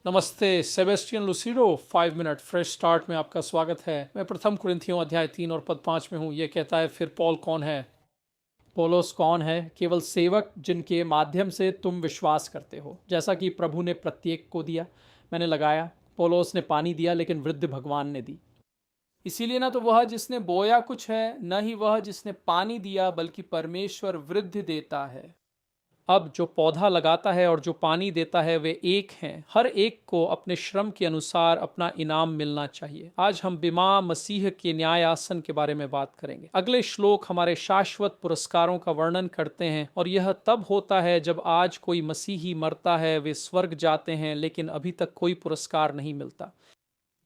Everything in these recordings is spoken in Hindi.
नमस्ते, सेबेस्टियन लुसिडो 5 मिनट फ्रेश स्टार्ट में आपका स्वागत है। मैं प्रथम कुरिन्थियों अध्याय 3 और पद 5 में हूँ। ये कहता है, फिर पौल कौन है? पौलोस कौन है? केवल सेवक जिनके माध्यम से तुम विश्वास करते हो, जैसा कि प्रभु ने प्रत्येक को दिया। मैंने लगाया, पौलोस ने पानी दिया, लेकिन वृद्धि भगवान ने दी। इसीलिए ना तो वह जिसने बोया कुछ है, न ही वह जिसने पानी दिया, बल्कि परमेश्वर वृद्धि देता है। अब जो पौधा लगाता है और जो पानी देता है वे एक हैं। हर एक को अपने श्रम के अनुसार अपना इनाम मिलना चाहिए। आज हम बिमा मसीह के न्याय आसन के बारे में बात करेंगे। अगले श्लोक हमारे शाश्वत पुरस्कारों का वर्णन करते हैं, और यह तब होता है जब आज कोई मसीही मरता है। वे स्वर्ग जाते हैं, लेकिन अभी तक कोई पुरस्कार नहीं मिलता।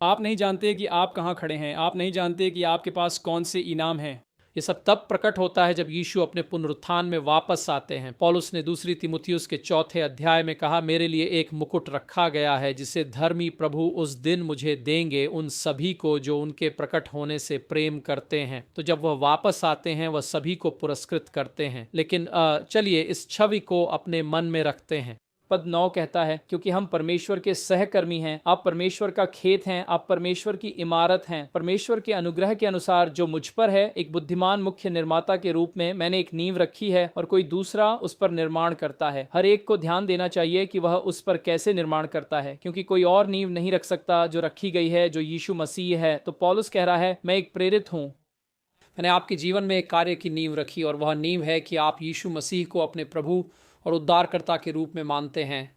आप नहीं जानते कि आप कहाँ खड़े हैं। आप नहीं जानते कि आपके पास कौन से इनाम हैं। ये सब तब प्रकट होता है जब यीशु अपने पुनरुत्थान में वापस आते हैं। पौलुस ने दूसरी तीमुथियुस के 4 अध्याय में कहा, मेरे लिए एक मुकुट रखा गया है, जिसे धर्मी प्रभु उस दिन मुझे देंगे, उन सभी को जो उनके प्रकट होने से प्रेम करते हैं। तो जब वह वापस आते हैं, वह सभी को पुरस्कृत करते हैं। लेकिन चलिए इस छवि को अपने मन में रखते हैं। पद 9 कहता है, क्योंकि हम परमेश्वर के सहकर्मी हैं। आप परमेश्वर का खेत हैं, आप परमेश्वर की इमारत हैं। परमेश्वर के अनुग्रह के अनुसार जो मुझ पर है, एक बुद्धिमान मुख्य निर्माता के रूप में मैंने एक नींव रखी है, और कोई दूसरा उस पर निर्माण करता है। हर एक को ध्यान देना चाहिए कि वह उस पर कैसे निर्माण करता है, क्योंकि कोई और नींव नहीं रख सकता जो रखी गई है, जो यीशु मसीह है। तो पौलुस कह रहा है, मैं एक प्रेरित हूँ। मैंने आपके जीवन में एक कार्य की नींव रखी, और वह नींव है कि आप यीशु मसीह को अपने प्रभु और उद्धारकर्ता के रूप में मानते हैं,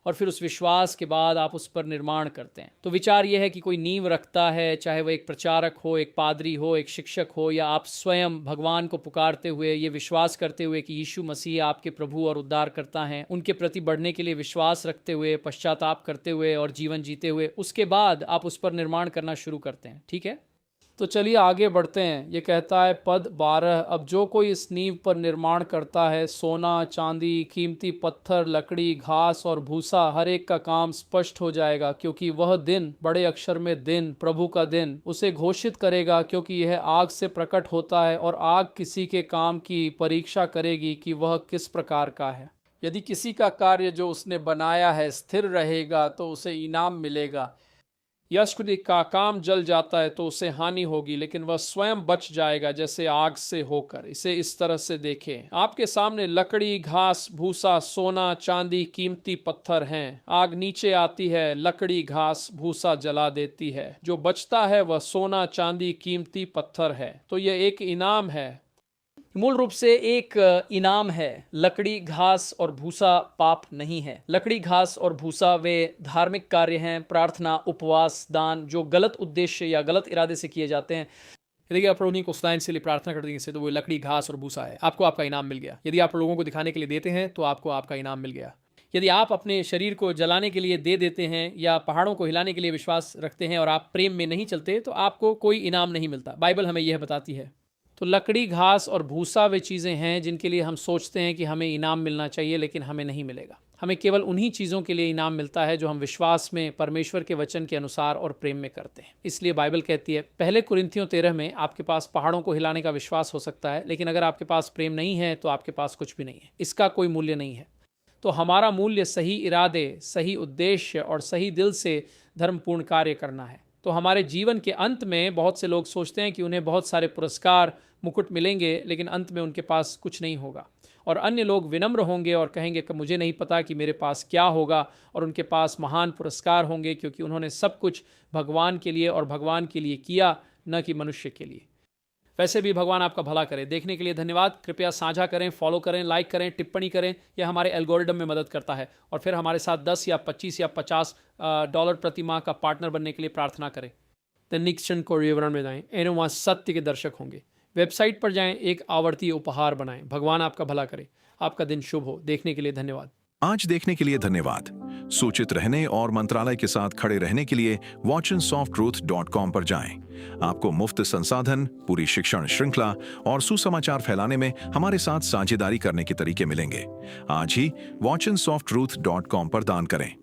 और फिर उस विश्वास के बाद आप उस पर निर्माण करते हैं। तो विचार यह है कि कोई नींव रखता है, चाहे वह एक प्रचारक हो, एक पादरी हो, एक शिक्षक हो, या आप स्वयं भगवान को पुकारते हुए, ये विश्वास करते हुए कि यीशु मसीह आपके प्रभु और उद्धारकर्ता हैं, उनके प्रति बढ़ने के लिए विश्वास रखते हुए, पश्चाताप करते हुए और जीवन जीते हुए, उसके बाद आप उस पर निर्माण करना शुरू करते हैं। ठीक है, तो चलिए आगे बढ़ते हैं। ये कहता है पद 12, अब जो कोई इस नींव पर निर्माण करता है, सोना, चांदी, कीमती पत्थर, लकड़ी, घास और भूसा, हर एक का काम स्पष्ट हो जाएगा, क्योंकि वह दिन, बड़े अक्षर में दिन, प्रभु का दिन, उसे घोषित करेगा, क्योंकि यह आग से प्रकट होता है, और आग किसी के काम की परीक्षा करेगी कि वह किस प्रकार का है। यदि किसी का कार्य जो उसने बनाया है स्थिर रहेगा, तो उसे इनाम मिलेगा। यदि का काम जल जाता है तो उसे हानि होगी, लेकिन वह स्वयं बच जाएगा, जैसे आग से होकर। इसे इस तरह से देखें, आपके सामने लकड़ी, घास, भूसा, सोना, चांदी, कीमती पत्थर हैं। आग नीचे आती है, लकड़ी, घास, भूसा जला देती है। जो बचता है वह सोना, चांदी, कीमती पत्थर है। तो यह एक इनाम है, मूल रूप से एक इनाम है। लकड़ी, घास और भूसा पाप नहीं है। लकड़ी, घास और भूसा वे धार्मिक कार्य हैं, प्रार्थना, उपवास, दान, जो गलत उद्देश्य या गलत इरादे से किए जाते हैं। यदि आप उन्हीं को खुदाइन से लिए प्रार्थना कर देंगे, तो वो लकड़ी, घास और भूसा है। आपको आपका इनाम मिल गया। यदि आप लोगों को दिखाने के लिए देते हैं, तो आपको आपका इनाम मिल गया। यदि आप अपने शरीर को जलाने के लिए दे देते हैं, या पहाड़ों को हिलाने के लिए विश्वास रखते हैं, और आप प्रेम में नहीं चलते, तो आपको कोई इनाम नहीं मिलता। बाइबल हमें यह बताती है। तो लकड़ी, घास और भूसा वे चीज़ें हैं जिनके लिए हम सोचते हैं कि हमें इनाम मिलना चाहिए, लेकिन हमें नहीं मिलेगा। हमें केवल उन्हीं चीज़ों के लिए इनाम मिलता है जो हम विश्वास में परमेश्वर के वचन के अनुसार और प्रेम में करते हैं। इसलिए बाइबल कहती है, पहले कुरिन्थियों 13 में, आपके पास पहाड़ों को हिलाने का विश्वास हो सकता है, लेकिन अगर आपके पास प्रेम नहीं है, तो आपके पास कुछ भी नहीं है। इसका कोई मूल्य नहीं है। तो हमारा मूल्य सही इरादे, सही उद्देश्य और सही दिल से धर्मपूर्ण कार्य करना है। तो हमारे जीवन के अंत में बहुत से लोग सोचते हैं कि उन्हें बहुत सारे पुरस्कार, मुकुट मिलेंगे, लेकिन अंत में उनके पास कुछ नहीं होगा। और अन्य लोग विनम्र होंगे और कहेंगे कि मुझे नहीं पता कि मेरे पास क्या होगा, और उनके पास महान पुरस्कार होंगे, क्योंकि उन्होंने सब कुछ भगवान के लिए और भगवान के लिए किया, न कि मनुष्य के लिए। वैसे भी भगवान आपका भला करे। देखने के लिए धन्यवाद। कृपया साझा करें, फॉलो करें, लाइक करें, टिप्पणी करें। यह हमारे एल्गोरिदम में मदद करता है। और फिर हमारे साथ 10 या 25 या 50 डॉलर प्रति माह का पार्टनर बनने के लिए प्रार्थना करें। दैनिक क्षण को विवरण में जाएं, एवं वहाँ सत्य के दर्शक होंगे। वेबसाइट पर जाएं, एक आवर्ती उपहार बनाएं। भगवान आपका भला करे। आपका दिन शुभ हो। देखने के लिए धन्यवाद। आज देखने के लिए धन्यवाद। सूचित रहने और मंत्रालय के साथ खड़े रहने के लिए watchandsofttruth.com पर जाएं। आपको मुफ्त संसाधन, पूरी शिक्षण श्रृंखला और सुसमाचार फैलाने में हमारे साथ साझेदारी करने के तरीके मिलेंगे। आज ही watchandsofttruth.com पर दान करें।